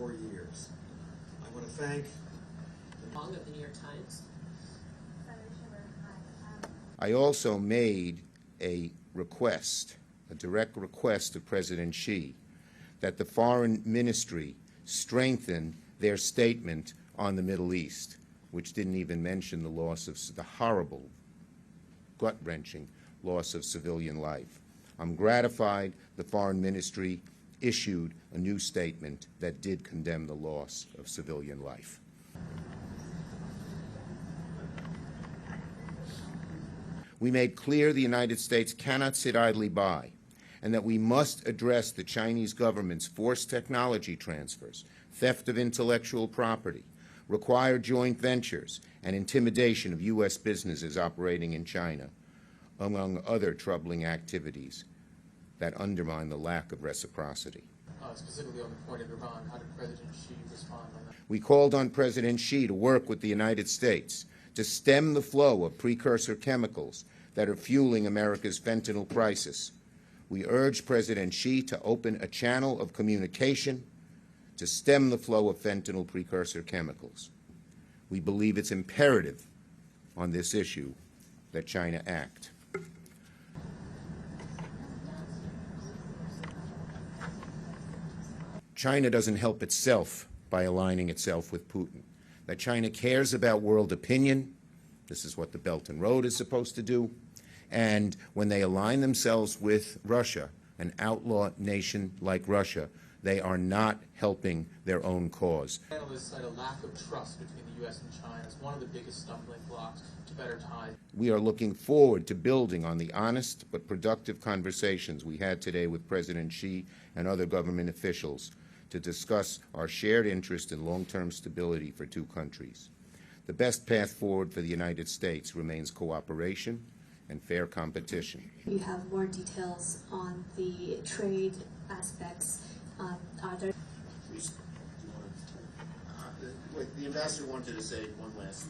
4 years. I want to thank Of the New York Times. I also made a request, a direct request to President Xi, that the Foreign Ministry strengthen their statement on the Middle East, which didn't even mention the loss of the horrible, gut-wrenching loss of civilian life. I'm gratified the Foreign Ministry issued a new statement that did condemn the loss of civilian life. We made clear the United States cannot sit idly by, and that we must address the Chinese government's forced technology transfers, theft of intellectual property, required joint ventures, and intimidation of U.S. businesses operating in China, among other troubling activities that undermine the lack of reciprocity. Specifically on the point of Iran, how did President Xi respond on that? We called on President Xi to work with the United States to stem the flow of precursor chemicals that are fueling America's fentanyl crisis. We urged President Xi to open a channel of communication to stem the flow of fentanyl precursor chemicals. We believe it's imperative on this issue that China act. China doesn't help itself by aligning itself with Putin. That China cares about world opinion. This is what the Belt and Road is supposed to do. And when they align themselves with Russia, an outlaw nation like Russia, they are not helping their own cause. Analysts cite a lack of trust between the U.S. and China as one of the biggest stumbling blocks to better ties. We are looking forward to building on the honest but productive conversations we had today with President Xi and other government officials to discuss our shared interest in long-term stability for two countries. The best path forward for the United States remains cooperation and fair competition. You have more details on the trade aspects. Are there? The ambassador wanted to say one last thing.